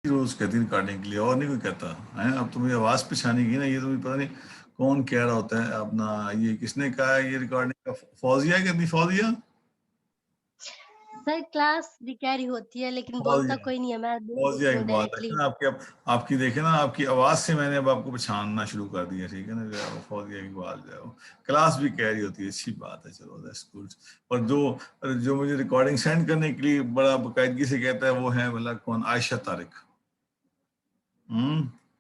रोज कहती है रिकॉर्डिंग के लिए, और नहीं कोई कहता है। अब तुम्हें आवाज पहचानी की ना, ये तुम्हें पता नहीं कौन कह रहा होता है अपना। ये किसने कहा है ये रिकॉर्डिंग का? फौजिया कहती, फौजिया। सर क्लास कैरी होती है लेकिन बोलता फौजिया, कोई नहीं है, मैं बोल फौजिया देती हूँ इकबाल है डायरेक्टली। ना आपकी? आपकी देखे ना, आपकी आवाज से मैंने अब आपको पहचानना शुरू कर दिया, ठीक है ना? जो है वो फौजिया इकबाल जो है वो क्लास भी कह रही होती है, अच्छी बात है, चलो दैट्स गुड। और जो जो मुझे रिकॉर्डिंग सेंड करने के लिए बड़ा बाकायदगी से कहता है वो है मतलब कौन? आयशा तारिक।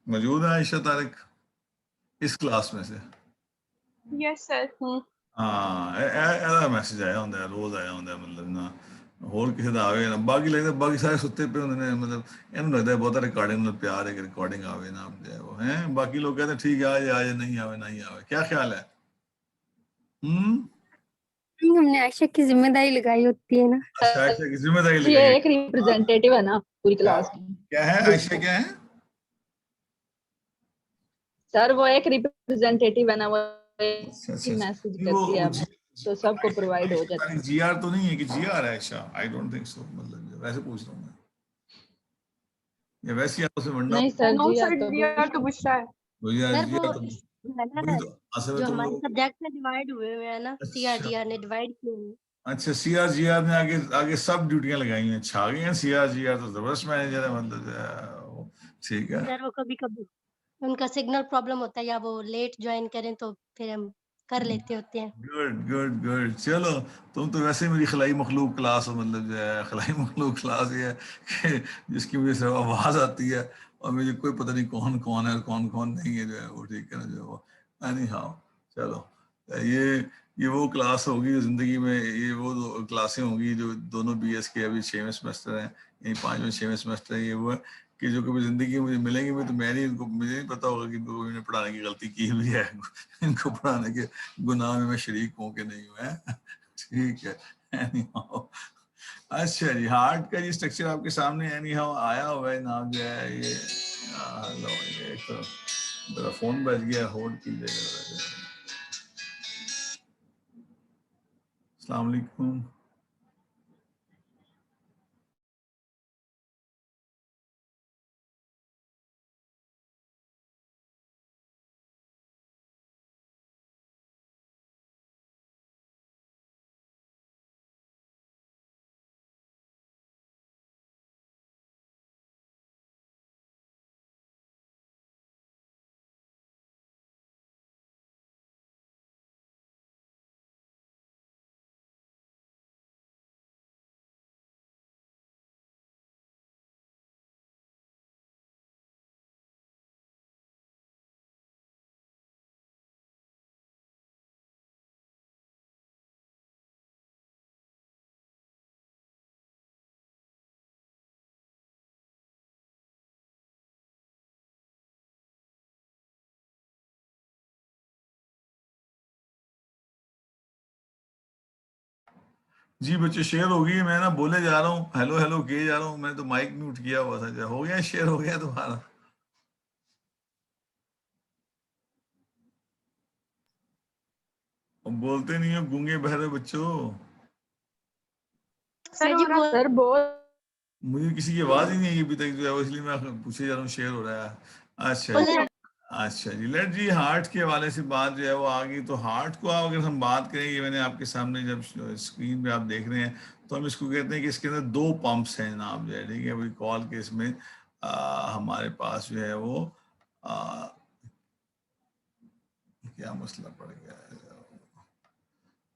मौजूद है आयशा तारिक इस क्लास में से? Yes sir. हाँ, ਇਹਦਾ ਮੈਸੇਜ ਆਇਆ ਹੁੰਦਾ ਰੋਜ਼ ਆਇਆ ਹੁੰਦਾ ਮਤਲਬ ਨਾ, ਹੋਰ ਕਿਸੇ ਦਾ ਆਵੇ ਨਾ। ਬਾਕੀ ਲੱਗਦਾ ਬਾਕੀ ਸਾਰੇ ਸੁੱਤੇ ਪਏ ਹੁੰਦੇ ਨੇ, ਮਤਲਬ ਇਹਨੂੰ ਲੱਗਦਾ ਬਹੁਤਾ ਰਿਕਾਰਡਿੰਗ ਨਾਲ ਪਿਆਰ ਹੈ ਕਿ ਰਿਕਾर्डिंग ਆਵੇ ਨਾ ਆਵੇ ਉਹ ਹੈ। ਬਾਕੀ ਲੋਕ कहते हैं ठीक है आ जाए नहीं आवे नहीं आवे। क्या ख्याल है? हमने आयशा की जिम्मेदारी लगाई होती है ना। अच्छा, आयशा की जिम्मेदारी ये लगाई एक रिप्रेजेंटेटिव है ना पूरी क्लास की। क्या है आयशा, क्या है? सर वो एक रिप्रेजेंटेटिव है ना, वो अच्छा अच्छा अच्छा। मैसेज नहीं, करती है जी, तो सबको प्रोवाइड हो जाता है। जीआर तो नहीं है कि जीआर है Ayesha? I don't think so, मतलब वैसे पूछ रहा हूँ मैं, या वैसे ही आपसे वंडा। नहीं सर नो जी सर जीआर तो पूछता है। सर वो जीआर तो है ना, वही तो असल में जो तुम हमारे लोग। सब्जेक्ट में डिवाइड हुए हुए हैं ना, अच्छा सीआरजीआर ने डिवाइड किए हुए हैं। अच्छा, सीआरजीआर ने आगे आगे सब ड्यूटियां लगाई हैं, छा गई हैं। सीआरजीआर तो जबरदस्त मैनेजर है, मतलब जो है वो। ठीक है। सर वो कभी कभी उनका सिग्नल प्रॉब्लम होता है या वो लेट ज्वाइन करें तो फिर हम कर लेते होते हैं। गुड गुड गुड, चलो। तुम तो वैसे मेरी खलाई मखलूक क्लास हो, मतलब जो है खलाई मखलूक क्लास ये है कि जिसकी मुझे सिर्फ आवाज आती है और मुझे कोई पता नहीं कौन कौन है और कौन कौन नहीं है, जो है वो, ठीक है ना? जो वो एनी हाउ, चलो। ये ये वो क्लास होगी जो जिंदगी में, ये वो दो क्लासें होंगी जो दोनों बीएस के अभी 6वें सेमेस्टर हैं, यही 5वें 6वें सेमेस्टर है। ये वो है कि जो कभी जिंदगी में मुझे मिलेंगे भी तो मैं नहीं, इनको मुझे नहीं पता होगा कि इनको इन्हें पढ़ाने की गलती की हुई है इनको पढ़ाने के गुनाह में मैं शरीक हूँ कि नहीं हुआ है ठीक है। Anyhow, अच्छा जी, हार्ट का जी स्ट्रक्चर आपके सामने एनी हाउ आया हुआ है नाम जो है ये। हेलो, ये एक तो मेरा फोन बज गया, होल्ड कीजिएगा। अस्सलाम वालेकुम। जी बच्चे, शेयर हो गई। मैं ना बोले जा रहा हूँ, हेलो हेलो किए जा रहा हूँ। मैं तो माइक म्यूट किया हुआ था। हो गया शेयर, हो गया तुम्हारा? अब बोलते नहीं हो, गूंगे बहरे बच्चों। सर जी बोल सर बहुत मुझे किसी की आवाज ही नहीं आई अभी तक, जो है इसलिए मैं पूछे जा रहा हूँ शेयर हो रहा है। अच्छा जी, बोले। अच्छा जी। लेट जी, हार्ट के हवाले से बात जो है वो आ गई। तो हार्ट को आप अगर हम बात करें, ये मैंने आपके सामने जब स्क्रीन पे आप देख रहे हैं, तो हम इसको कहते हैं कि इसके अंदर दो पंप्स हैं जनाब, जो है, ठीक है। वही कॉल के इसमें हमारे पास जो है वो आ, क्या मसला पड़ गया है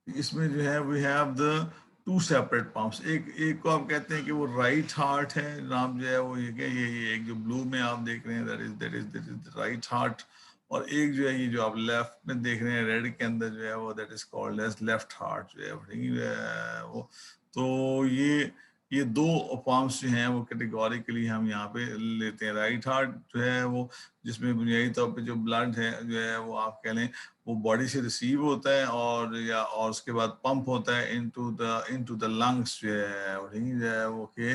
इसमें जो है, we have the two separate pumps. एक एक को आप कहते हैं कि वो राइट हार्ट है नाम, जो है वो ये क्या, ये एक जो ब्लू में आप देख रहे हैं, दैट इज राइट हार्ट। और एक जो है ये जो आप लेफ्ट में देख रहे हैं रेड के अंदर, जो है वो that is called as left heart, जो है ठीक है वो। तो ये दो पंप्स जो हैं वो कैटेगोरिकली हम यहाँ पे लेते हैं। राइट हार्ट जो है वो, जिसमें बुनियादी तौर पे जो ब्लड है जो है वो आप कह लें वो बॉडी से रिसीव होता है और उसके बाद पंप होता है इनटू द लंग्स, जो है वो के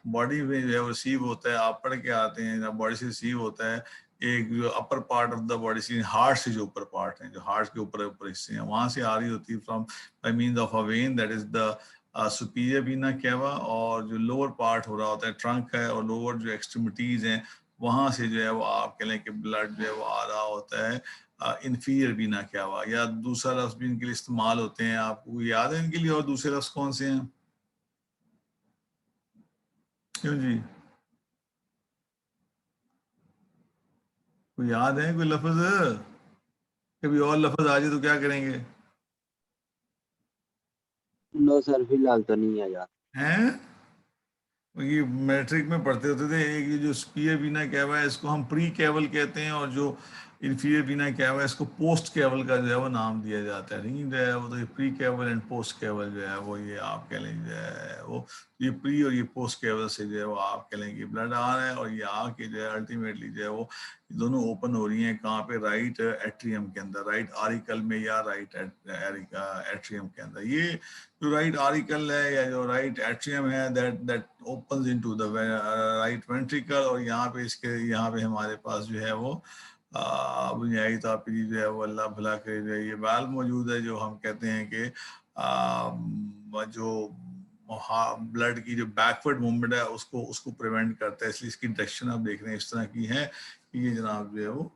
बॉडी में जो है वो रिसीव होता है। आप पढ़ के आते हैं जब बॉडी से रिसीव होता है, एक जो upper part of the body से, हार्ट से जो ऊपर पार्ट है, जो हार्ट के ऊपर ऊपर हिस्से हैं, वहां से आ रही होती है from by means of a when, that is the superior Veena केवा, और जो लोअर पार्ट हो रहा होता है ट्रंक है और लोअर जो एक्सट्रीमिटीज हैं वहां से जो है वो आप कह लें कि ब्लड जो है वो आ रहा होता है इंफीरियर वीना केवा। या दूसरा लफ्ज भी इनके लिए इस्तेमाल होते हैं, आपको याद है इनके लिए, और दूसरे लफ्ज कौन से हैं? क्यों जी, कोई याद है कोई लफ्ज? कभी और लफ्ज आ जाए तो क्या करेंगे? नो सर, फिलहाल तो नहीं है यार। हैं? ये मैट्रिक में पढ़ते होते थे, एक ये जो स्पीयर वीना कैवा है इसको हम प्री कैवल कहते हैं, और जो इंफीरियर वीना कैवा है इसको पोस्ट कैवल का जो है वो नाम दिया जाता है। नहीं जो है वो तो ये pre caval and post caval जो है वो ये आप कह लें जो है वो ये प्री और ये पोस्ट कैवल से जो है वो आप कह लें कि ब्लड आ रहा है, और ये आके जो है अल्टीमेटली जो है वो दोनों ओपन हो रही हैं कहाँ पे? राइट एट्रियम के अंदर, राइट आरिकल में या राइट एट्रियम के अंदर। ये जो राइट आरिकल है या जो राइट एट्रियम है that opens into the right ventricle, और यहाँ पे हमारे पास जो है वो बुनियादी तौर पर जो है वो अल्लाह भला करे जो है ये वाल्व मौजूद है, जो हम कहते हैं कि जो ब्लड की जो बैकवर्ड मूवमेंट है उसको प्रिवेंट करता है। इसलिए इसकी डायरेक्शन आप देख रहे हैं इस तरह की है कि ये जनाब जो है वो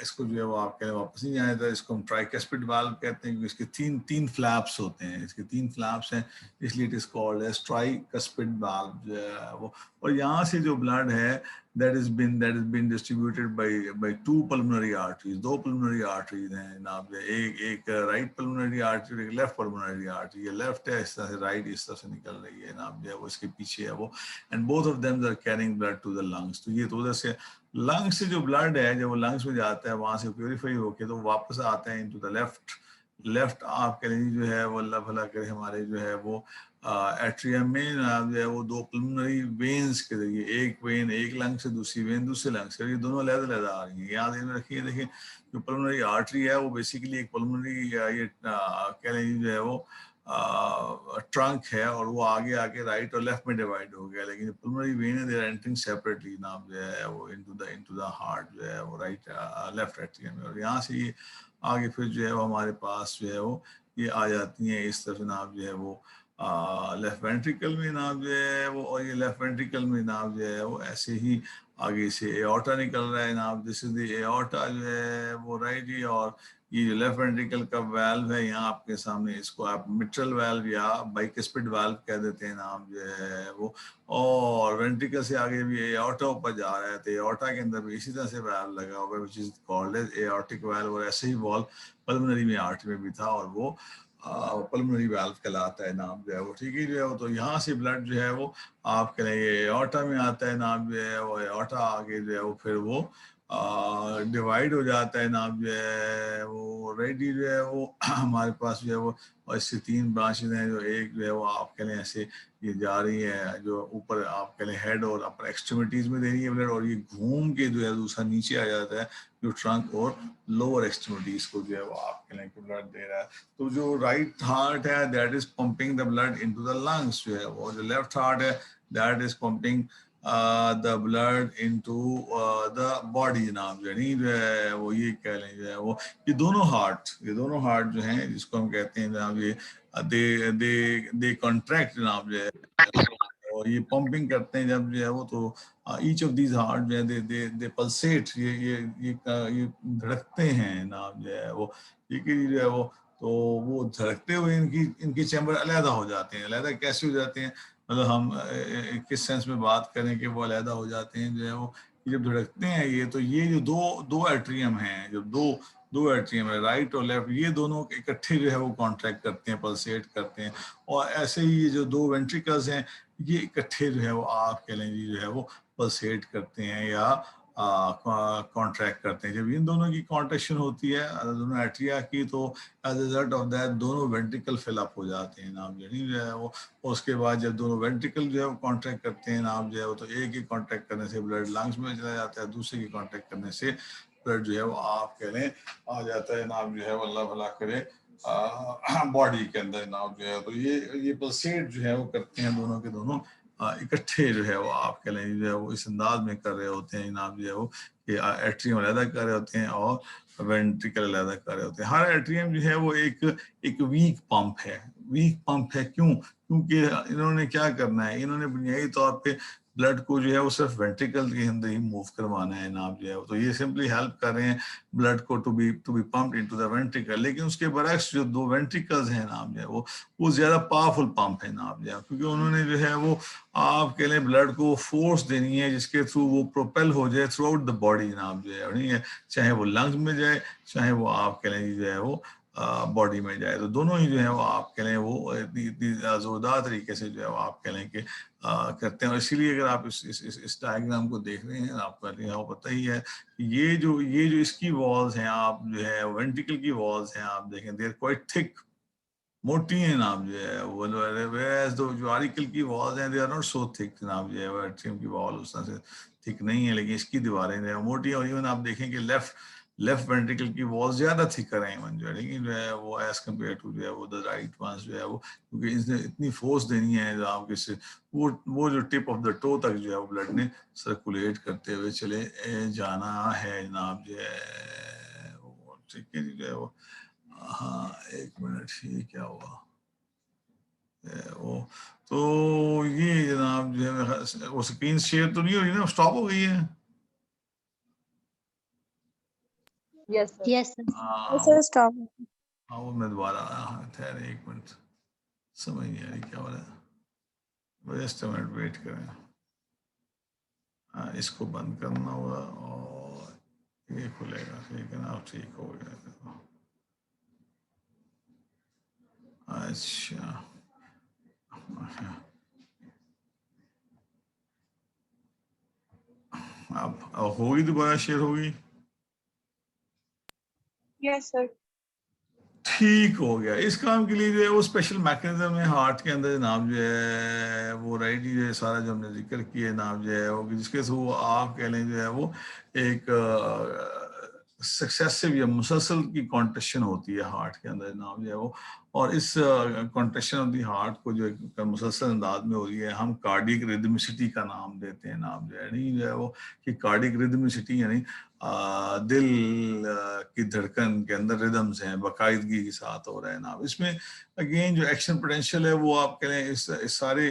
इसको जो है वो आप कह रहे वापस नहीं आया था। इसको हम ट्राइकस्पिड वाल्व कहते हैं क्योंकि इसके तीन फ्लैप्स होते हैं, इसके 3 फ्लैप्स हैं, इसलिए it is called as tricuspid valve जो है वो। और यहाँ से जो ब्लड है that has been distributed by 2 pulmonary arteries, 2 pulmonary arteries हैं जनाब, एक राइट pulmonary artery, एक लेफ्ट pulmonary artery। ये लेफ्ट है इस तरह से, राइट इस तरह से निकल रही है जनाब जो है वो इसके पीछे है वो, and both of them are carrying blood to the lungs। तो ये तो उधर से लंग्स से जो ब्लड है जब वो लंग्स में जाता है वहां से प्योरीफाई होके तो वापस आता है इनटू द लेफ्ट आप कह लीजिए जो है वो अल्लाह भला करे हमारे जो है वो एट्रियम में जो है वो 2 पल्मोनरी वेन्स के जरिए, एक वेन एक लंग से, दूसरी वेन दूसरे लंग से, ये दोनों अलग-अलग आ रही हैं। याद रखिए, देखिए जो पल्मोनरी आर्टरी है वो बेसिकली एक पल्मोनरी ये कह लीजिए जो है वो ट्रंक है, और वो आगे राइट और लेफ्ट में डिवाइड हो गया, लेकिन पल्मोनरी वेन है दे आर एंटरिंग सेपरेटली नाम जो है वो इनटू द हार्ट जो है वो राइट लेफ्ट एट्रियम में, और यहाँ से ये आगे फिर जो है वो हमारे पास जो है वो ये आ जाती हैं इस तरफ जनाब जो है वो लेफ्ट वेंट्रिकल में जनाब जो है वो, और ये लेफ्ट वेंट्रिकल में जनाब जो है वो ऐसे ही आगे से एओर्टा निकल रहा है जनाब, दिस इज द एओर्टा जो है वो राइट ही। और ये जो लेफ्ट वेंट्रिकल का वाल्व है यहाँ आपके सामने, इसको आप मिट्रल वाल्व या बाइकस्पिड वाल्व कह देते हैं नाम जो है वो, और वेंट्रिकल से आगे भी एओर्टा ऊपर जा रहा है तो एओर्टा के अंदर भी इसी तरह से वाल्व लगा हुआ है which is called as aortic valve, और ऐसे ही वाल्व पल्मोनरी में आर्टरी में भी था और वो पल्मोनरी वाल्व कहलाता है नाम जो है वो, ठीक है जो है वो। तो यहाँ से ब्लड जो है वो आप कहेंगे एओर्टा में आता है नाम जो है वो, एओर्टा आगे जो है वो फिर वो डिवाइड हो जाता है नाम जो है वो रेडी जो है वो हमारे पास जो है वो, और इससे 3 ब्रांचेज हैं, जो एक जो है वो आप कह लें ऐसे ये जा रही है जो ऊपर आप कह लें हेड और अपर एक्सट्रीमिटीज में दे रही है ब्लड, और ये घूम के जो है दूसरा नीचे आ जाता है जो ट्रंक और लोअर एक्सट्रीमिटीज को जो है वो आप कह लें कि ब्लड दे रहा है। तो जो राइट हार्ट है that is pumping the blood into the lungs जो है वो, जो लेफ्ट हार्ट है that is pumping the blood into the body जनाब जो है वो, ये कह लें जो है वो, ये दोनों हार्ट जो हैं जिसको हम कहते हैं जनाब ये दे कॉन्ट्रैक्ट जनाब जो है, और ये पंपिंग करते हैं जब जो है वो, तो ईच ऑफ दीज हार्ट जो है दे पल्सेट, ये धड़कते हैं जनाब जो है वो, ठीक है जो है वो। तो वो धड़कते हुए इनकी चैम्बर अलग हो जाते हैं। अलग कैसे हो जाते हैं, मतलब हम किस सेंस में बात करें कि वो अलग हो जाते हैं जो है वो, जब धड़कते हैं ये, तो ये जो दो एट्रियम हैं, जो दो एट्रियम है राइट और लेफ्ट, ये दोनों इकट्ठे जो है वो कॉन्ट्रैक्ट करते हैं, पल्सेट करते हैं, और ऐसे ही ये जो 2 वेंट्रिकल्स हैं ये इकट्ठे जो है वो आप कह लें जो है वो पल्सेट करते हैं या कॉन्ट्रैक्ट करते हैं। जब इन दोनों की कॉन्ट्रैक्शन होती है दोनों एट्रिया की, तो एज रिजल्ट ऑफ दैट दोनों वेंट्रिकल फिल अप हो जाते हैं नाम जो है वो। उसके बाद जब दोनों वेंट्रिकल जो है वो कॉन्ट्रैक्ट करते हैं नाम जो है वो, तो एक ही कॉन्ट्रैक्ट करने से ब्लड लंग्स में चला जाता है, दूसरे की कॉन्ट्रैक्ट करने से ब्लड जो है वो आप कह लें आ जाता है नाम जो है वो, अल्लाह भला करे बॉडी के अंदर नाम जो है। तो ये पल्सेट जो है वो करते हैं दोनों के दोनों इकट्ठे जो है वो आप कह लें जो है वो इस अंदाज में कर रहे होते हैं जनाब जो है वो, कि एट्रियम अलग कर रहे होते हैं और वेंट्रिकल अलग कर रहे होते हैं। हर एट्रियम जो है वो एक वीक पंप है, वीक पंप है। क्यों? क्योंकि इन्होंने क्या करना है, इन्होंने बुनियादी तौर पे ब्लड को जो है वो सिर्फ वेंट्रिकल के अंदर ही मूव करवाना है जनाब जो है, तो ये सिंपली हेल्प कर रहे हैं ब्लड को to be pumped into the ventricle. लेकिन उसके बरक्स जो दो वेंट्रिकल्स हैं जनाब जो है वो ज्यादा पावरफुल पंप है जनाब जो है, क्योंकि उन्होंने जो है वो आप कह लें ब्लड को फोर्स देनी है जिसके थ्रू वो प्रोपेल हो जाए थ्रू आउट द बॉडी जनाब जो है, नहीं है, चाहे वो लंग्स में जाए, चाहे वो आप कह लें जो है वो बॉडी में जाए, तो दोनों ही जो है वो आप कह लें वो इतनी जोरदार तरीके से जो है वो आप कह लें कि करते हैं। और इसीलिए अगर आप इस डायग्राम को देख रहे हैं, आपको पता ही है कि ये जो इसकी वॉल्स हैं, आप जो है वेंट्रिकल की वॉल्स हैं, आप देखें दे आर क्वाइट थिक, मोटी हैं जनाब जो है वो, जो आर्टिकल की वॉल्स हैं they are not so thick जनाब जो है वो, एट्रियम की वॉल उस तरह से थिक नहीं है, लेकिन इसकी दीवारें जो है मोटी हैं। और इवन आप देखें कि लेफ्ट वेंट्रिकल की वॉल ज्यादा थिकर है इवन जो है, लेकिन जो है वो एज कम्पेयर टू जो है वो द राइट वंस जो है वो, क्योंकि इसने इतनी फोर्स देनी है जनाब कि वो जो टिप ऑफ द टो तक जो है वो ब्लड ने सर्कुलेट करते हुए चले जाना है जनाब जो है वो। ठीक है जी जो है वो, हाँ एक मिनट, ये क्या हुआ वो, तो ये जनाब जो है वो स्क्रीन शेयर तो नहीं हो रही ना, स्टॉप हो गई है? Yes sir. Yes sir. Sir stop. हाँ वो मैं दोबारा, ठहरे एक मिनट, समझ नहीं आ रही क्या हो रहा है, जस्ट मिनट वेट करें। हाँ इसको बंद करना होगा और ये खुलेगा, ठीक है ना, ठीक हो गया। अच्छा अब होगी, दोबारा शेयर होगी? Yes sir. ठीक हो गया। इस काम के लिए जो है वो स्पेशल मैकेनिज्म है हार्ट के अंदर जनाब जो है वो, राइट जो है सारा जो हमने जिक्र किया जनाब जो है वो, जिसके थ्रू आप कह लें जो है वो एक सक्सेसिव या मुसलसल की कॉन्ट्रेक्शन होती है हार्ट के अंदर जनाब जो है वो, और इस कॉन्ट्रेक्शन ऑफ द हार्ट को जो एक मुसलसल अंदाज में हो रही है, हम कार्डिक रिदमिसिटी का नाम देते हैं नाम जो है, नहीं जो है वो कि कार्डिक रिदमिसिटी यानी दिल की धड़कन के अंदर रिदम्स हैं बाकायदगी के साथ हो रहे हैं ना। इसमें अगेन जो एक्शन पोटेंशियल है वो आप कह लें इस सारे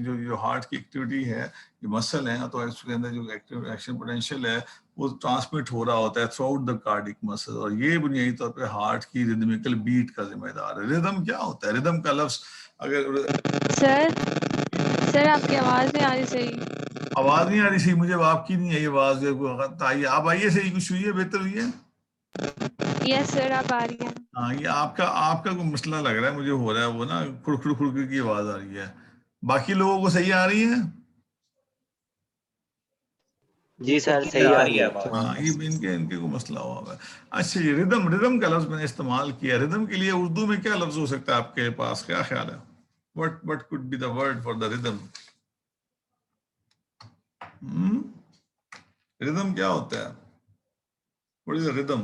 जो हार्ट की एक्टिविटी है, ये मसल है, तो इसके अंदर जो एक्शन पोटेंशियल है वो ट्रांसमिट हो रहा होता है through out the cardiac muscle, और ये बुनियादी तौर पे हार्ट की रिदमिकल बीट का जिम्मेदार है। रिदम क्या होता है? रिदम का लफ्ज अगर सर आपकी आवाज नहीं आ रही सही। आवाज नहीं आ रही सही, मुझे आपकी नहीं आई आवाज, आइए आप आइए, सही कुछ हुई है, बेहतर हुई है? यस सर आप आ रही है। हाँ ये आपका कोई मसला लग रहा है मुझे, हो रहा है वो ना, खुड़ खुड़ की आवाज आ रही है। बाकी लोगों को सही आ रही है? जी सर सही आ रही है। हाँ ये इनके को मसला हुआ है। अच्छा ये रिदम का लफ्ज मैंने इस्तेमाल किया, रिदम के लिए उर्दू में क्या लफ्ज हो सकता है आपके पास, क्या ख्याल है? What could be the word for the rhythm? Rhythm क्या होता है? What is the rhythm?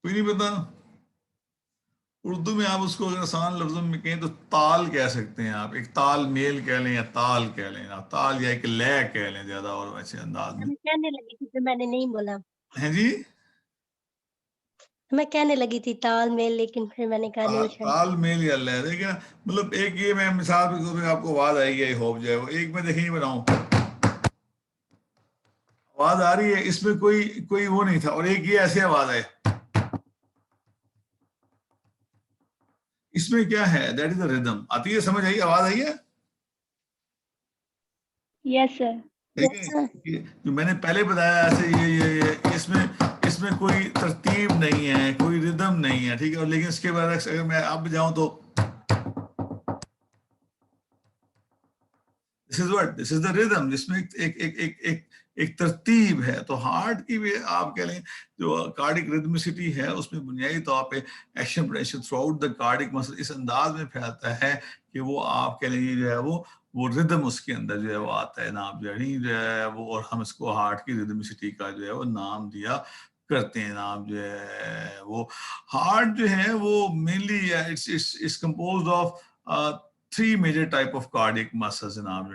कोई नहीं पता? उर्दू में आप उसको अगर आसान लफ्जों में कहें तो ताल कह सकते हैं आप, एक ताल मेल कह लें या ताल कह लें, आप ताल या एक लय कह लें ज्यादा और अच्छे अंदाज में। मैं कहने लगी थी फिर मैंने नहीं बोला। है जी, मैं कहने लगी थी तालमेल, लेकिन फिर मैंने कहा नहीं शायद। ताल मेल या लय, देखिए ना, मतलब एक ये मैं मिसाल के तौर पे आपको आवाज आएगी, आई होप जो है वो, एक मैं देखिए बनाऊं, आवाज आ रही है, इसमें कोई वो नहीं था, और एक ये ऐसे आवाज है, इसमें क्या है? That is the rhythm. आती है समझ, आई आवाज आई है? Yes sir. ठीक है, जो मैंने पहले बताया ऐसे ये इसमें कोई तरतीब नहीं है, कोई रिदम नहीं है, ठीक है। और लेकिन इसके बाद अगर मैं अब जाऊं तो दिस इज द रिदम, जिसमें एक तरतीब है। तो हार्ट की भी आप कह लें जो कार्डिक रिदमिसिटी है उसमें बुनियादी तौर पे action potential through out the cardiac muscle इस अंदाज में फैलता है कि वो आप कह लेंगे जो है वो रिदम उसके अंदर जो है वो आता है नाम जो है वो, और हम इसको हार्ट की रिदमिसिटी का जो है वो नाम दिया करते हैं नाम जो है वो। हार्ट जो है वो mainly it's composed of 3 major type of cardiac muscles जनाब,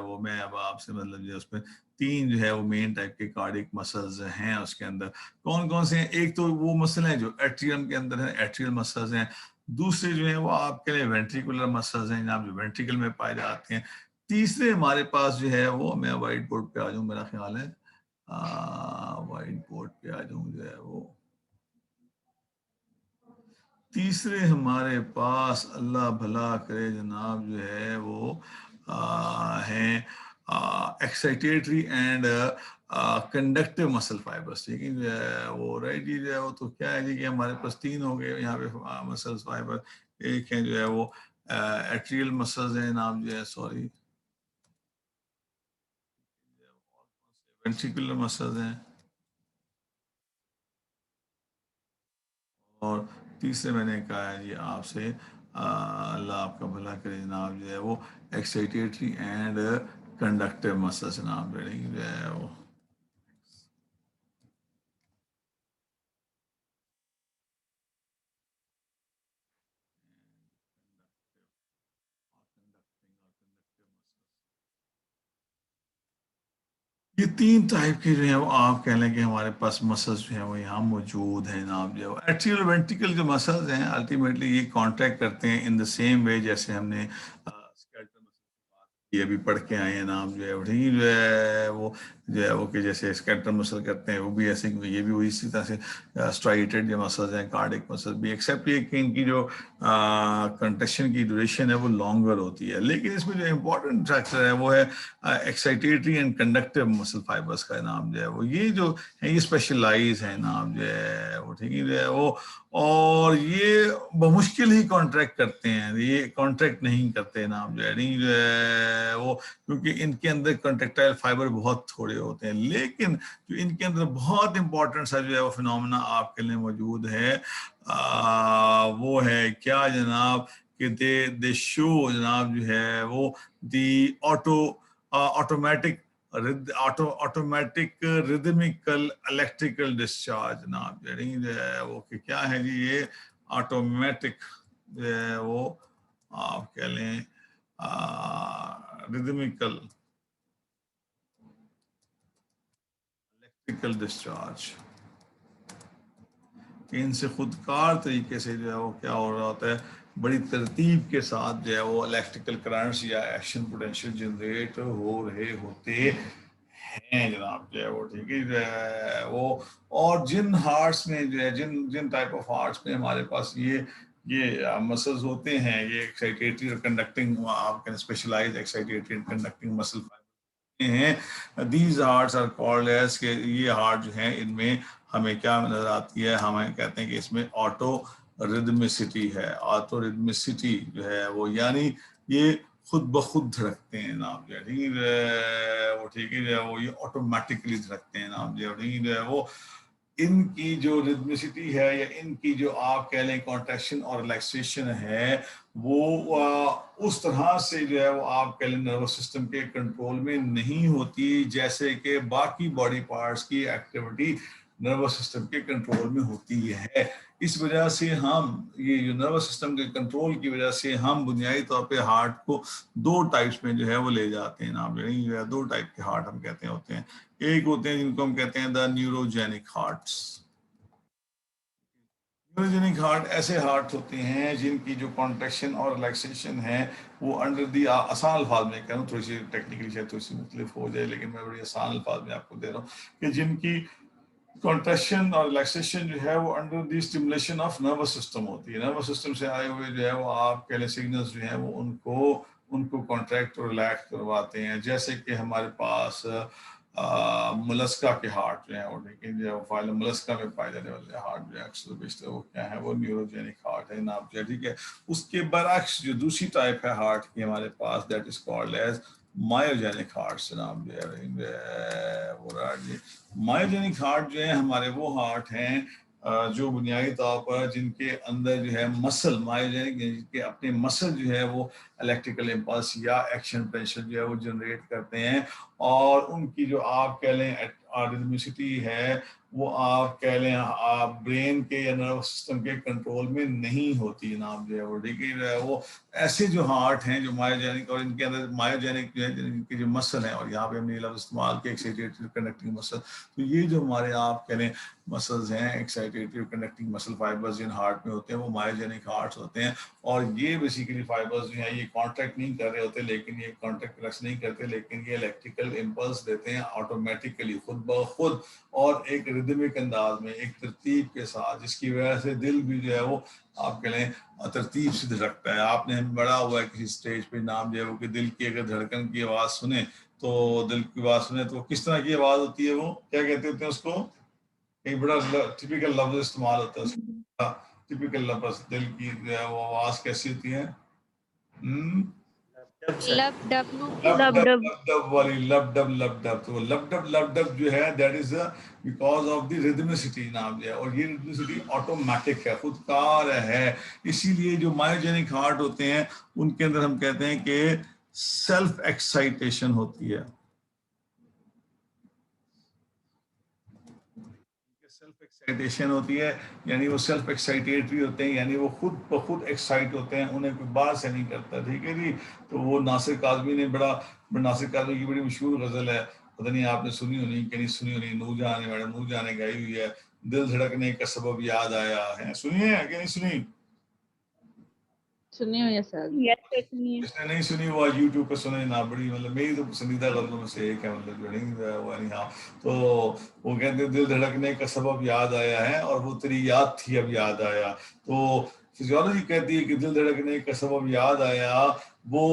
वो मैं अब आपसे मतलब जो उसमें 3 जो है वो मेन टाइप के कार्डियक मसल्स हैं उसके अंदर। कौन कौन से हैं? एक तो वो मसल हैं जो एट्रियम के अंदर है, एट्रियल मसल्स हैं। दूसरे जो हैं वो आपके लिए वेंट्रिकुलर मसल्स हैं जनाब, जो वेंट्रिकल में पाए जाते हैं। तीसरे हमारे पास जो है वो, मैं व्हाइट बोर्ड पे आ जाऊं, मेरा ख्याल है व्हाइट बोर्ड पे आ जाऊं, जो है वो तीसरे हमारे पास अल्लाह भला करे जनाब जो है वो हैं excitatory and conductive muscle fibres. ठीक है जो है वो राइट जी, जो है वो तो क्या है जी कि हमारे पास 3 हो गए यहाँ पे मसल फाइबर। एक है जो है वो एट्रियल मसल्स हैं जनाब, जो है सॉरी वेंट्रिकुलर मसल्स हैं, और तीसरे मैंने कहा है जी आपसे अल्लाह आपका भला करे जनाब, जो है वो एक्साइटेटरी एंड कंडक्टिव मसल्स जनाब, जो है वो ये 3 टाइप के जो है वो आप कह लें कि हमारे पास मसल्स जो है वो यहाँ मौजूद हैं जनाब। जो है एट्रियल वेंट्रिकल जो मसल्स हैं अल्टीमेटली ये कॉन्ट्रैक्ट करते हैं इन द सेम वे जैसे हमने स्केलेटल ये भी पढ़ के आए हैं नाम, जो है वो ठीक जो है वो जो है वो कि जैसे स्केलेटल मसल करते हैं वो भी ऐसे, ये भी वही इसी तरह से स्ट्राइटेड जो मसल्स हैं कार्डियक मसल भी, एक्सेप्ट ये कि इनकी जो कंट्रैक्शन की ड्यूरेशन है वो लॉन्गर होती है। लेकिन इसमें जो इम्पोर्टेंट फैक्टर है वो है excitatory and conductive muscle fibres का नाम, जो है वो ये जो है ये स्पेशलाइज है नाम, जो है वो ठीक है जो है वो, और ये बमुश्किल ही कॉन्ट्रैक्ट करते हैं, ये कॉन्ट्रैक्ट नहीं करते नाम, जो है नहीं जो है वो, क्योंकि इनके अंदर कॉन्ट्रैक्टाइल फाइबर बहुत थोड़े होते हैं। लेकिन जो इनके अंदर बहुत इंपॉर्टेंट सा जो है वो फिनोमेना आपके लिए मौजूद है वो है क्या जनाब कि दे शो जनाब जो है वो the automatic automatic rhythmical electrical discharge जनाब, जो है वो कि क्या है जी ये ऑटोमेटिक जो है वो आप कह लें रिदमिकल इलेक्ट्रिकल डिस्चार्ज, इनसे खुदकार तरीके से जो है वो क्या हो रहा होता है, बड़ी तरतीब के साथ जो है वो इलेक्ट्रिकल करंट्स या एक्शन पोटेंशियल जनरेट हो रहे होते हैं जनाब, जो है वो ठीक है जो है वो। और जिन हार्ट्स में जो है जिन जिन टाइप ऑफ हार्ट्स में हमारे पास ये मसल्स होते हैं, ये एक्साइटेटरी और कंडक्टिंग, आप can specialise excitatory and conducting muscle हैं, these hearts are called as के ये हार्ट जो हैं इनमें हमें क्या नजर आती है, हमें कहते हैं कि इसमें ऑटो रिदमिसिटी है। ऑटो रिदमिसिटी जो है वो यानी ये खुद ब खुद धड़कते हैं नाम, जो है ठीक है वो ठीक है जो है वो ये ऑटोमेटिकली धड़कते हैं नाम, जो है ठीक है वो इनकी जो रिदमिसिटी है या इनकी जो आप कह लें कॉन्ट्रैक्शन और रिलैक्सेशन है वो उस तरह से जो है वो आप कह लें नर्वस सिस्टम के कंट्रोल में नहीं होती जैसे कि बाकी बॉडी पार्ट्स की एक्टिविटी नर्वस सिस्टम के कंट्रोल में होती है। इस वजह से हम ये जो नर्वस सिस्टम के कंट्रोल की वजह से हम बुनियादी तौर पे हार्ट को 2 टाइप्स में जो है वो ले जाते हैं नाम, जो है 2 टाइप के हार्ट हम कहते हैं होते हैं। एक होते हैं जिनको हम कहते हैं the neurogenic hearts. Neurogenic heart ऐसे हार्ट होते हैं जिनकी जो कॉन्ट्रैक्शन और रिलैक्सेशन है वो अंडर दी, आसान अल्फाज में कह रहा हूँ, थोड़ी सी टेक्निकली शायद थोड़ी सी मुख्तलिफ हो जाए लेकिन मैं बड़ी आसान अल्फाज में आपको दे रहा हूँ कि जिनकी कॉन्ट्रैक्शन और रिलैक्सेशन जो है वो under the stimulation of nervous system होती है। नर्वस सिस्टम से आए हुए जो है वो आप कह लें सिग्नल्स जो है वो उनको कॉन्ट्रैक्ट और रिलैक्स करवाते हैं। जैसे कि हमारे पास मुलस्का के हार्ट जो है वो, लेकिन जो फाइलम मुलस्का में पाए जाने वाले हार्ट जो है अक्सर बेशतर वो क्या है वो न्यूरोजेनिक हार्ट है नाम, ठीक है। उसके बरअक्स जो दूसरी टाइप है हार्ट की हमारे पास that is called as myogenic heart नाम जो है वो जी। मायोजेनिक हार्ट जो है हमारे वो हार्ट हैं जो बुनियादी तौर पर जिनके अंदर जो है मसल मायोजेनिक जिनके अपने मसल जो है वो इलेक्ट्रिकल इम्पल्स या एक्शन पोटेंशियल जो है वो जनरेट करते हैं, और उनकी जो आप कह लें रिदमिसिटी है वो आप कह लें आप ब्रेन के या नर्वस सिस्टम के कंट्रोल में नहीं होती जनाब जो है वो, ठीक है। वो ऐसे जो हार्ट हैं जो मायोजेनिक, और इनके अंदर मायोजेनिक जो है इनके जो मसल हैं, और यहाँ पे हमने लफ्ज़ इस्तेमाल किया एक्साइटेटरी कंडक्टिंग मसल, तो ये जो हमारे आप कह लें मसल्स हैं एक्साइटेटरी कंडक्टिंग मसल फाइबर्स जिन हार्ट में होते हैं वो मायोजेनिक हार्ट्स होते हैं। और ये बेसिकली फाइबर्स जो हैं ये कॉन्ट्रैक्ट नहीं कर रहे होते, लेकिन ये कॉन्ट्रैक्ट रक्स नहीं करते, लेकिन ये इलेक्ट्रिकल इम्पल्स देते हैं ऑटोमेटिकली खुद ब खुद, और एक रिदमिक अंदाज में, एक तरतीब के साथ, जिसकी वजह से दिल भी जो है वो आप कह लें तरतीब से धड़कता है। आपने हमें बड़ा हुआ है किसी स्टेज पे नाम जो है वो कि दिल की अगर धड़कन की आवाज़ सुने तो दिल की आवाज़ सुने तो किस तरह की आवाज़ होती है, वो क्या कहते होते हैं उसको, एक बड़ा टिपिकल लफ्ज इस्तेमाल होता है उसका, टिपिकल लफ्ज दिल की जो है वो आवाज़ कैसी होती है? लब डब लब डब वाली लब डब। तो लब डब जो है that is because of the rhythmicity नाम जो है, और ये रिदमिसिटी ऑटोमेटिक है, खुदकार है। इसीलिए जो मायोजेनिक हार्ट होते हैं उनके अंदर हम कहते हैं कि सेल्फ एक्साइटेशन होती है। सेल्फ एक्साइटेशन होती है यानी वो सेल्फ एक्साइटेटरी होते हैं, यानी वो खुद ब खुद एक्साइट होते हैं, उन्हें कोई बाहर से नहीं करता, ठीक है जी। तो वो नासिर काज़मी ने नासिर काज़मी की बड़ी मशहूर गज़ल है, पता नहीं आपने सुनी होनी कि नहीं सुनी होनी, नूरजहां ने मैडम नूरजहां ने गाई हुई है, दिल धड़कने का सबब याद आया है, सुनिए कि नहीं सुनी? सुनी हुई है सर। यस सर सुनिए। जिसने नहीं सुनी वो आज यूट्यूब पे सुने ना, बड़ी मतलब मेरी तो पसंदीदा गज़लों में से एक है, मतलब जो नहीं वो नहीं। हाँ, तो वो कहते हैं दिल धड़कने का सबब याद आया है और वो तेरी याद थी अब याद आया। तो फिजियोलॉजी कहती है कि दिल धड़कने का सबब याद आया वो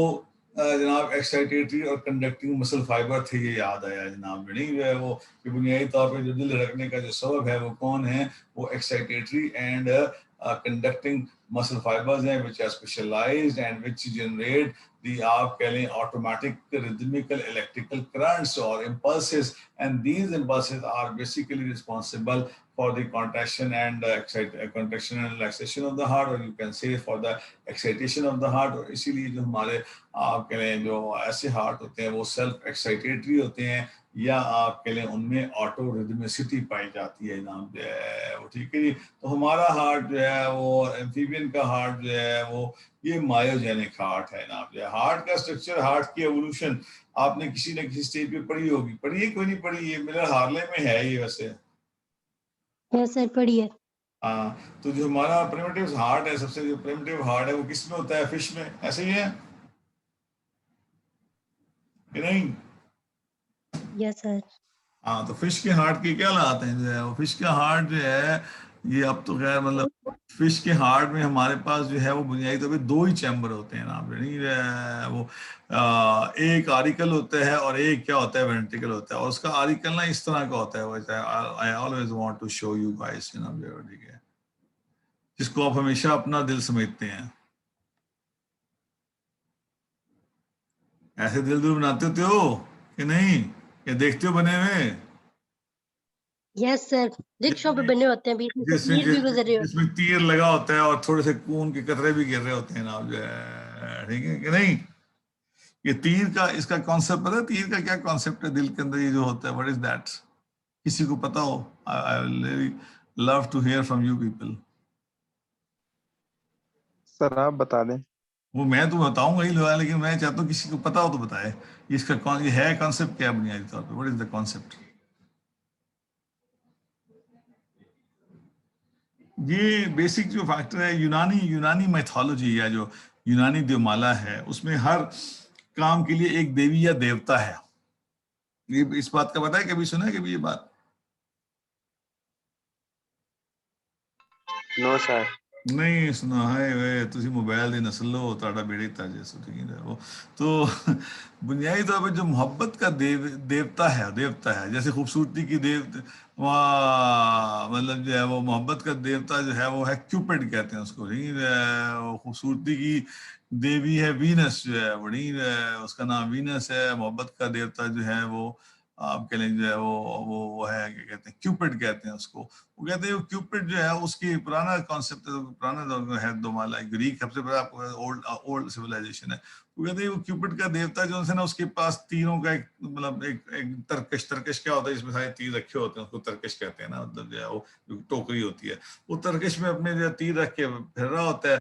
जनाब एक्साइटेटरी और कंडक्टिंग मसल फाइबर थे, ये याद आया जनाब नहीं जो है वो, कि बुनियादी तौर पे जो दिल धड़कने का जो सबब है वो कौन है, वो excitatory and conducting muscle fibers हैं which are specialized and which generate the आप कह लें automatic rhythmical electrical currents or impulses, and these impulses are basically responsible for the contraction and contraction and relaxation of the heart, or you can say for the excitation of the heart। और इसीलिए जो हमारे आप कह लें जो ऐसे heart होते हैं वो सेल्फ एक्साइटेटरी होते हैं, या आप कह लें उनमें ऑटो रिदमिसिटी पाई जाती है नाम जो है वो, ठीक है जी। तो हमारा हार्ट जो है वो एम्फीबियन का हार्ट जो है वो ये मायोजेनिक हार्ट है नाम जो है। हार्ट का स्ट्रक्चर, हार्ट की एवोल्यूशन आपने किसी न किसी स्टेज पे पढ़ी होगी, पढ़ी है कोई नहीं पढ़ी? ये मिलर हार्ले में है ये वैसे। यस सर पढ़िए। हाँ, तो जो हमारा प्रिमिटिव हार्ट है, सबसे जो प्रिमिटिव हार्ट है वो किस में होता है? फिश में, ऐसे ही है कि नहीं? Yes sir. हाँ, तो फिश के हार्ट की क्या हालात हैं जो है वो, फिश का हार्ट जो है ये अब तो खैर मतलब फिश के हार्ट में हमारे पास जो है वो बुनियादी तौर पे दो ही चैम्बर होते हैं ना, नहीं वो एक आरिकल होता है और एक क्या होता है वेंट्रिकल होता है, और उसका आरिकल ना इस तरह का होता है, वो I always want to show you guys you know, ठीक है, जिसको आप हमेशा अपना दिल समझते हैं। ऐसे दिल बनाते होते हो कि नहीं, ये देखते हो बने हुए? यस सर, रिक्शों पे बने होते हैं, बीच में से तीर भी गुजर रहे होते जिसमें तीर लगा होता है और थोड़े से खून के कतरे भी गिर रहे होते हैं ना जो है, ठीक है कि नहीं? ये तीर का इसका कॉन्सेप्ट पता है? तीर का क्या कॉन्सेप्ट है दिल के अंदर ये जो होता है, व्हाट इज दैट? किसी को पता हो? I really love to hear from you people. Sir आप बता दें। वो मैं तो बताऊंगा ही लोग, लेकिन मैं चाहता हूँ किसी को पता हो तो बताए इसका ये है कॉन्सेप्ट क्या बुनियादी तौर पे, व्हाट इज द कॉन्सेप्ट? ये बेसिक जो फैक्टर है, यूनानी मैथोलॉजी या जो यूनानी देवमाला है उसमें हर काम के लिए एक देवी या देवता है। ये इस बात का पता है, कभी सुना है कभी ये बात? No sir. नहीं सुना है वे, तुसी मोबाइल दी नस्ल हो, ताड़ा बेड़ी ताजे सो, ठीक है वो। तो बुनियादी तौर पे जो मोहब्बत का देवता है, जैसे खूबसूरती की वहाँ मतलब जो है वो मोहब्बत का देवता जो है वो है क्यूपिड कहते हैं उसको, ठीक है। वो खूबसूरती की देवी है वीनस जो है, बड़ी उसका नाम वीनस है। मोहब्बत का देवता जो है वो आप कह लें जो है वो है क्या कहते हैं, क्यूपिड कहते हैं उसको। वो कहते हैं क्यूपिड जो है उसकी पुराना कॉन्सेप्ट है, पुराना है दो माला, ग्रीक सबसे बड़ा ओल्ड सिविलाइजेशन है। वो कहते हैं वो क्यूपिड का देवता जो है ना, उसके पास तीरों का एक मतलब एक तरकश क्या होता है, इसमें सारे तीर रखे होते हैं, उसको तरकश कहते हैं ना, मतलब जो है वो जो टोकरी होती है, वो तरकश में अपने जो तीर रख के फिर रहा होता है,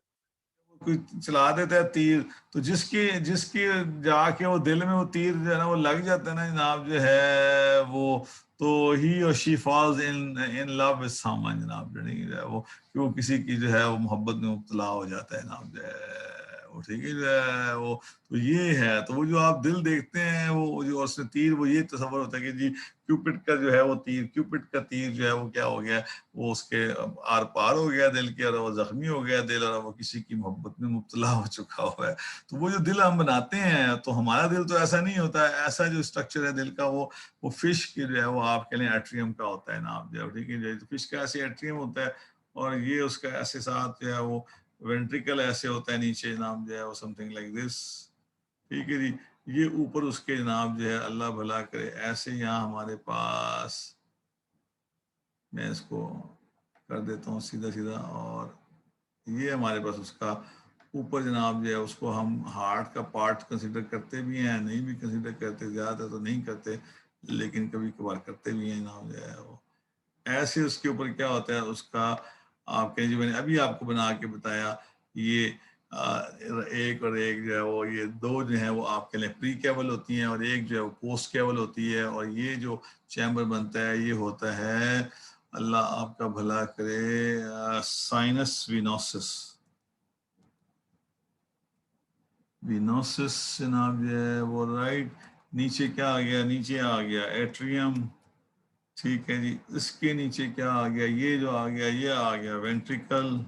कोई चला देता है तीर, तो जिसकी जिसकी जाके वो दिल में वो तीर जो है ना वो लग जाता है ना जनाब जो है वो, तो ही और she falls in love with someone जनाब, जो है वो कि वो किसी की जो है वो मोहब्बत में मुब्तला हो जाता है जनाब जो है वो, ठीक है जो है वो। तो ये है, तो वो जो आप दिल देखते हैं वो जो और उसमें तीर, वो ये तस्वर होता है कि जी क्यूपिड का जो है वो तीर, क्यूपिड का तीर जो है वो क्या हो गया, वो उसके आर पार हो गया दिल के, और वो जख्मी हो गया दिल, और वो किसी की मोहब्बत में मुब्तला हो चुका हुआ है। तो वो जो दिल हम बनाते हैं, तो हमारा दिल तो ऐसा नहीं होता है, ऐसा जो स्ट्रक्चर है दिल का वो फिश की जो है वो आपके लिए एट्रियम का होता है ना, आप जो ठीक है, तो फिश का ऐसे एट्रियम होता है, और ये उसका ऐसे साथ जो है वो वेंट्रिकल ऐसे होता है नीचे जनाब जो है वो, समथिंग लाइक दिस, ठीक है जी। ये ऊपर उसके जनाब जो है अल्लाह भला करे ऐसे यहाँ हमारे पास, मैं इसको कर देता हूँ सीधा सीधा, और ये हमारे पास उसका ऊपर जनाब जो है उसको हम हार्ट का पार्ट कंसिडर करते भी हैं, नहीं भी कंसिडर करते, ज़्यादा तो नहीं करते, लेकिन कभी कभार करते भी हैं जनाब जो है वो। ऐसे उसके ऊपर क्या होता है उसका, आपके जो मैंने अभी आपको बना के बताया, ये एक और एक जो है वो, ये दो जो है वो आपके लिए प्री केबल होती हैं, और एक जो है वो पोस्ट केबल होती है, और ये जो चैम्बर बनता है ये होता है, अल्लाह आपका भला करे, साइनस विनोसिस, विनोसिस जनाब जो है वो राइट, नीचे क्या आ गया, नीचे आ गया एट्रियम, ठीक है जी। इसके नीचे क्या आ गया, ये जो आ गया ये आ गया वेंट्रिकल,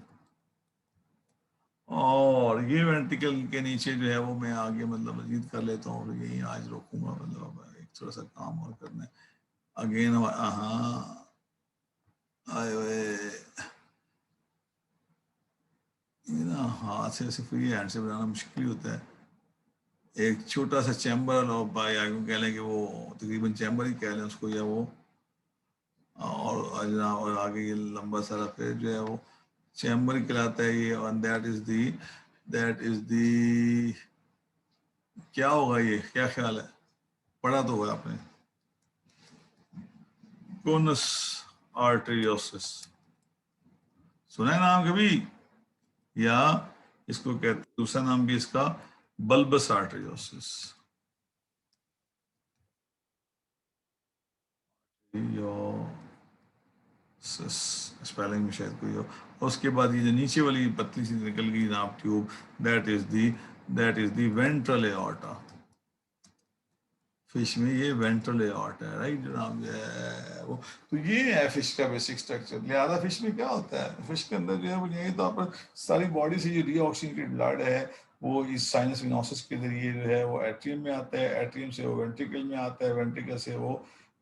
और ये वेंट्रिकल के नीचे जो है वो मैं आगे मतलब मजीद कर लेता हूँ, यही आज रोकूंगा, मतलब एक थोड़ा सा काम और करना है अगेन। हाँ ये ना हाथ से ऐसे फ्री हैंड से बनाना मुश्किल होता है, एक छोटा सा चैम्बर, और भाई आगे कह लें कि वो तकरीबन चैम्बर ही कह लें उसको, या वो और आगे ये लंबा सारा फिर जो है वो चैम्बर कहलाता है ये, और दैट इज दी क्या होगा ये, क्या ख्याल है, पढ़ा तो होगा आपने, कोनस आर्टेरियोसिस सुना है नाम कभी, या इसको कहते दूसरा नाम भी इसका बल्बस आर्टेरियोसिस, स्पेलिंग में शायद कोई हो। और उसके बाद ये जो नीचे वाली पतली सी निकल गई नाप tube, that is the ventral aorta, fish में ये वेंट्रल एओर्टा है, राइट जनाब जो है वो। तो ये है फिश का बेसिक स्ट्रक्चर। लिहाजा फिश में क्या होता है, फिश के अंदर जो है वो यही तौर पर सारी बॉडी से जो डीऑक्सीजनेटेड ब्लड है वो इस साइनस विनोसिस के जरिए जो है वो एट्रियम में आता है, एट्रियम से वो वेंट्रिकल में आता है, वेंट्रिकल से वो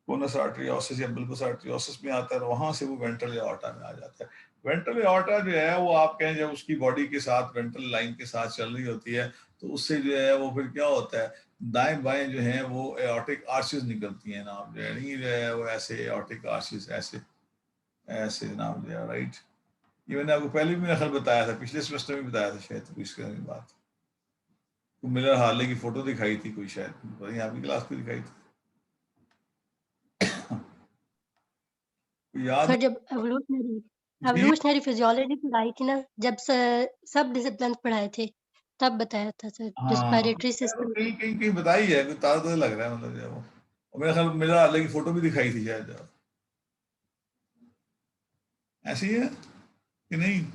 कोनस आर्टेरियोसिस या बल्बस आर्टेरियोसिस में आता है, और वहां से वो वेंट्रल एओर्टा में आ जाता है। वेंट्रल एओर्टा जो है वो आप कहें जब उसकी बॉडी के साथ वेंट्रल लाइन के साथ चल रही होती है, तो उससे जो है वो फिर क्या होता है, दाएं बाएं जो है वो एओर्टिक आर्चेस निकलती हैं नाम जो है, नहीं जो है वो ऐसे एओर्टिक आर्चेस ऐसे ऐसे नाम जो है, राइट। ये मैंने आपको पहले भी मेरा बताया था, पिछले सेमेस्टर में बताया था शायद, तो इसके बात मिलर हार्ले की फोटो दिखाई थी कोई, शायद आपकी क्लास में दिखाई थी, याद सर जब जी? एवोल्यूशनरी फिजियोलॉजी पढ़ाई थी ना, जब सब डिसिप्लिन पढ़ाए थे तब बताया था सर, हाँ रेस्पिरेटरी तो सिस्टम। कहीं कहीं कहीं बताई है, कोई तार तो लग रहा है मतलब जो है वो, और मेरा ख्याल मिलर हार्ले की फोटो भी दिखाई थी शायद, ऐसी है कि नहीं।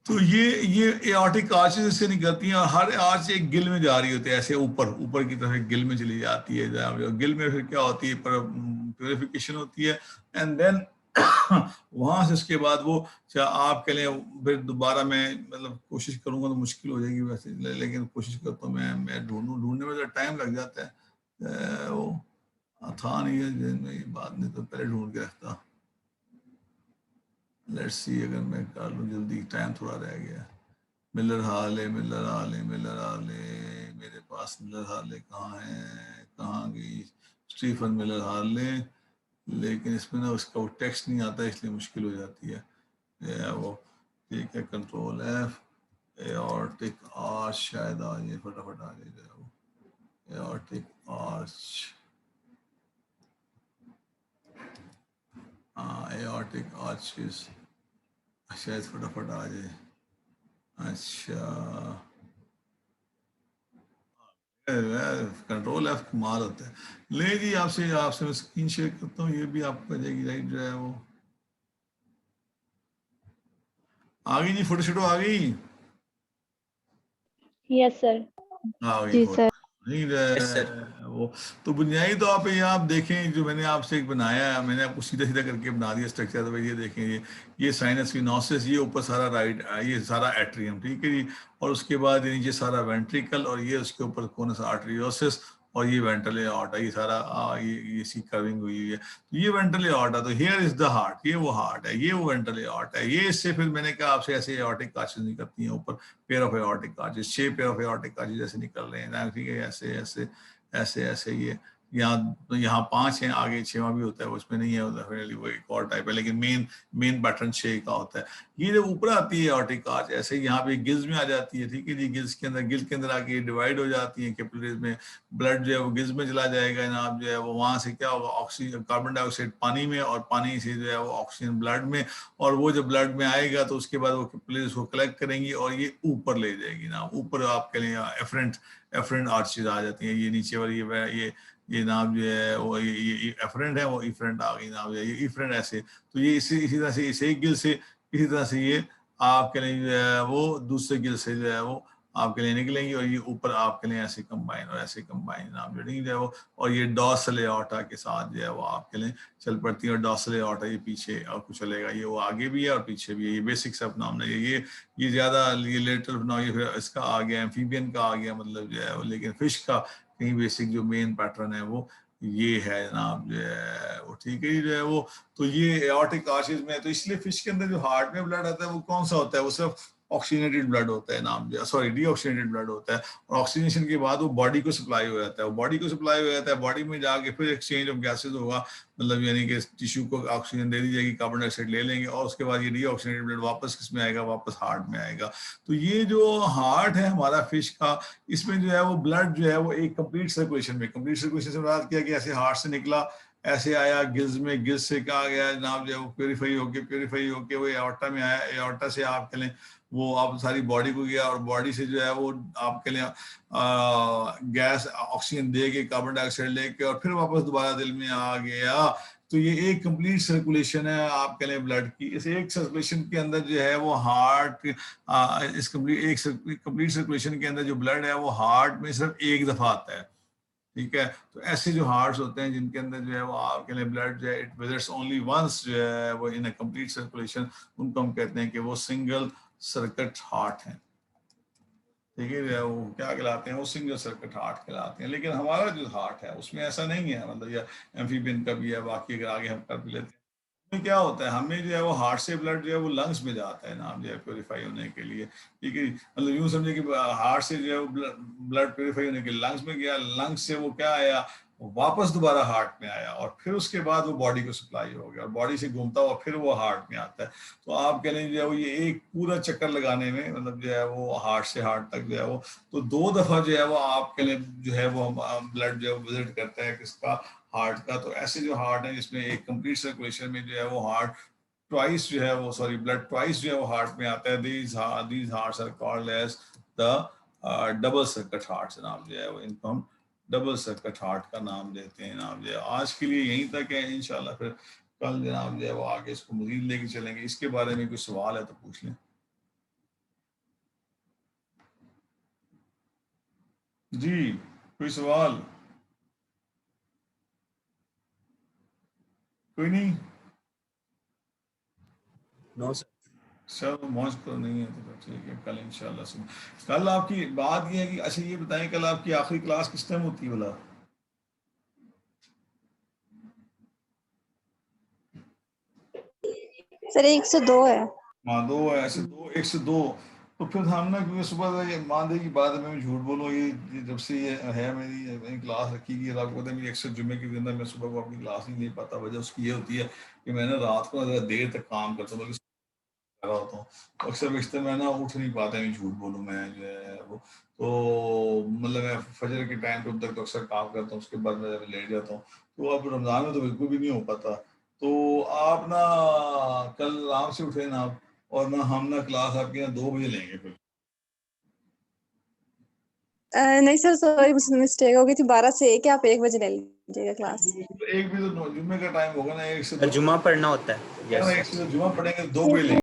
तो ये एओर्टिक आर्चेस से निकलती हैं, और हर आर्च एक गिल में जा रही होती है, ऐसे ऊपर ऊपर की तरफ एक गिल में चली जाती है, गिल में फिर क्या होती है, प्योरिफिकेशन होती है, एंड देन वहां से उसके बाद वो आपके लिए फिर दोबारा मैं मतलब कोशिश करूंगा तो मुश्किल हो जाएगी वैसे, लेकिन कोशिश करता हूँ मैं ढूंढने में टाइम लग जाता है, वो था नहीं है बात, नहीं तो पहले ढूंढ के रखता। लेट्स सी अगर मैं कर लूँ जल्दी, टाइम थोड़ा रह गया। मिलर हार्ले मेरे पास मिलर हार्ले कहाँ है, कहाँ गई स्टीफन मिलर हार्ले, लेकिन इसमें ना उसका वो टेक्स्ट नहीं आता इसलिए मुश्किल हो जाती है वो, ठीक है, कंट्रोल F, एओर्टिक आर्च शायद आ जाए, फटाफट आ जाए वो एओर्टिक आर्च। हाँ एओर्टिक आर्च शायद फटाफट आ जाए। अच्छा कंट्रोल एफ कमाल होता है। ले जी आपसे आपसे मैं स्क्रीन शेयर करता हूँ, ये भी आपको आ जाएगी राइट जो है वो आ गई जी, फोटो शोटो आ गई। Yes, sir. आ गई जी फोटो सर। नहीं यस सर। वो तो बुनियादी तौर पे ये आप देखें जो मैंने आपसे एक बनाया है, मैंने आपको सीधा सीधा करके बना दिया स्ट्रक्चर। तो भाई ये देखें, ये साइनस फिनोसिस, ये ऊपर सारा राइट, ये सारा एट्रियम, ठीक है जी। और उसके बाद ये नीचे सारा वेंट्रिकल, और ये उसके ऊपर कोनस आर्टरियोसिस, और ये वेंट्रल एओर्टा, ये सारा ये सी कर्विंग हुई है। तो ये वेंट्रल एओर्टा, तो हियर इज द हार्ट, ये वो हार्ट है, ये वो वेंट्रल एओर्टा है। ये इससे फिर मैंने कहा आपसे ऐसे एओर्टिक आर्चेस निकलती हैं ऊपर, pair of aortic arches, 6 pair of aortic arches जैसे निकल रहे हैं ना, ठीक है, ऐसे ऐसे ऐसे ऐसे। ये यहाँ 5 हैं, आगे 6वां भी होता है, उसमें नहीं है, डेफिनेटली वो एक और टाइप है, लेकिन मेन पैटर्न 6 का होता है। ये जब ऊपर आती है एओर्टिक आर्च ऐसे यहाँ पे गिल्स में आ जाती है, ठीक है जी। गिल्स के अंदर आके डिवाइड हो जाती है कैपिलरीज में, ब्लड जो है वो गिल्स में चला जाएगा जनाब, जो है वो वहां से क्या होगा, ऑक्सीजन, कार्बन डाइऑक्साइड पानी में, और पानी से जो है वो ऑक्सीजन ब्लड में, और वो जब ब्लड में आएगा तो उसके बाद वो कैपिलरीज को कलेक्ट करेंगी और ये ऊपर ले जाएगी ना, ऊपर आपके लिए एफरेंट आर्चेज आ जाती हैं। ये नीचे वाली ये नाम जो है वो ये एफरेंट है, वो इफरेंट आ गई नाम, ये इफरेंट ऐसे। तो ये इसी तरह से इसे एक गिल से, इसी तरह से ये आपके लिए जो है वो दूसरे गिल से जो है वो आपके लिए निकलेंगी, और ये ऊपर आपके लिए ऐसे कंबाइन और ऐसे कंबाइन नाम जोड़ेंगी जो है वो, और ये डॉर्सल एओर्टा के साथ जो है वो आपके लिए चल पड़ती है। और डॉर्सल एओर्टा ये पीछे आपको चलेगा, ये वो आगे भी है और पीछे भी है। ये बेसिक सब नाम है, ये ज्यादा ये लेटर बनाओ, ये फिर इसका आ गया, एम्फीबियन का आ गया मतलब जो है वो, लेकिन फिश का कहीं बेसिक जो मेन पैटर्न है वो ये है जनाब जो है वो, ठीक है जो है वो। तो ये एओर्टिक आर्चेस में, तो इसलिए फिश के अंदर जो हार्ट में ब्लड आता है वो कौन सा होता है, वो सिर्फ ऑक्सीजनेटेड ब्लड होता है नाम जो, सॉरी डीऑक्सीजनेटेड ब्लड होता है। और ऑक्सीजनेशन के बाद वो बॉडी को सप्लाई हो जाता है, वो बॉडी को सप्लाई हो जाता है, बॉडी में जाके फिर एक्सचेंज ऑफ गैसेज होगा, मतलब यानी कि टिश्यू को ऑक्सीजन दे दी जाएगी, कार्बन डाइऑक्साइड ले लेंगे, और उसके बाद ये डीऑक्सीजनेटेड ब्लड वापस किसमें आएगा, वापस हार्ट में आएगा। तो ये जो हार्ट है हमारा फिश का, इसमें जो है वो ब्लड जो है वो एक कंप्लीट सर्कुलेशन में, कंप्लीट सर्कुलेशन से बात किया कि ऐसे हार्ट से निकला, ऐसे आया गिल्स में, गिल्स से कहा गया जनाब जो है वो प्योरीफाई होके वो एओर्टा में आया, एओर्टा से आपके लिए वो आप सारी बॉडी को गया, और बॉडी से जो है वो आपके लिए गैस ऑक्सीजन दे के, कार्बन डाइऑक्साइड लेके, और फिर वापस दोबारा दिल में आ गया। तो ये एक कंप्लीट सर्कुलेशन है आपके लिए ब्लड की। इस एक सर्कुलेशन के अंदर जो है वो हार्ट, इस कंप्लीट सर्कुलेशन के अंदर जो ब्लड है वो हार्ट में सिर्फ एक दफा आता है, ठीक है। तो ऐसे जो हार्ट्स होते हैं जिनके अंदर जो है वो आपके लिए ब्लड जो है इट विजिट्स ओनली वंस जो है वो इन अ कंप्लीट सर्कुलेशन, उनको हम कहते हैं कि वो सिंगल सर्किट हार्ट है, ठीक है। जो है वो क्या कहलाते हैं, वो सिंगल सर्किट हार्ट कहलाते हैं। लेकिन हमारा जो हार्ट है उसमें ऐसा नहीं है, मतलब या एम्फीबियन का भी है, बाकी अगर आगे हम कर भी लेते हैं। में क्या होता है, हमें जो है वो हार्ट से ब्लड जो है वो लंग्स में जाता है नाम जो है प्योरीफाई होने के लिए, ठीक है। मतलब यूं समझे कि हार्ट से जो है वो ब्लड प्योरीफाई होने के लिए लंग्स में गया, लंग्स से वो क्या आया, वापस दोबारा हार्ट में आया, और फिर उसके बाद वो बॉडी को सप्लाई हो गया, और बॉडी से घूमता हुआ फिर वो हार्ट में आता है। तो आप कह लें जो है वो ये एक पूरा चक्कर लगाने में, मतलब जो है वो हार्ट से हार्ट तक जो है वो, तो 2 दफा जो है वो आपके लिए जो है वो ब्लड जो है विजिट करता है किसका, हार्ट का। तो ऐसे जो हार्ट है जिसमें एक कंप्लीट सर्कुलेशन में जो है वो हार्ट ट्वाइस जो है वो, सॉरी ब्लड ट्वाइस जो है वो हार्ट में आता है। These hearts are called as the double circuit hearts नाम जो है वो, इनको हम डबल सर्किट हार्ट का नाम देते हैं नाम जो है। आज के लिए यहीं तक है, इंशाल्लाह फिर कल जनाब जो है वो आगे इसको मजीद लेके चलेंगे। इसके बारे में कोई सवाल है तो पूछ लें जी, कोई सवाल? कोई नहीं, नो सर। चलो मौज तो नहीं है तो फिर ठीक है, कल इंशाल्लाह सुबह। कल आपकी बात ये है कि अच्छा ये बताएं, कल आपकी आखिरी क्लास किस टाइम होती है बोला? सर 1 से 2 है। हाँ 2 है, ऐसे 1 से 2। तो फिर हम ना, क्योंकि सुबह से ये मानदेय की बात है, मैं झूठ बोलूँ, ये जब से ये है मेरी क्लास रखी गई है, आपको पता है मेरी अक्सर जुम्मे के दिन मैं सुबह को अपनी क्लास नहीं ले पाता। वजह उसकी ये होती है कि मैं ना रात को ज़रा देर तक काम करता हूँ, बल्कि कर रहा होता हूँ, अक्सर बेशतर मैं ना उठ नहीं पाता, मैं झूठ बोलूँ, मैं जो है वो तो मतलब मैं फजर के टाइम पे तक तो अक्सर काम करता हूँ, उसके बाद मैं जब लेट जाता हूँ। तो अब रमज़ान में तो बिल्कुल भी नहीं हो पाता। तो आप ना कल आराम से उठे ना आप, और ना हम ना क्लास आपके यहाँ 2 बजे लेंगे फिर। नहीं सर, सॉरी, मुझसे मिस्टेक हो गई थी। 12 से 1 आप 1 बजे ले लीजिएगा क्लास। एक भी तो जुम्मे का टाइम होगा ना, 1 से 2 जुम्मा पढ़ना होता है। ना, यस 1 से सर। 2 जुम्मा पढ़ेंगे, 2 बजे लेंगे।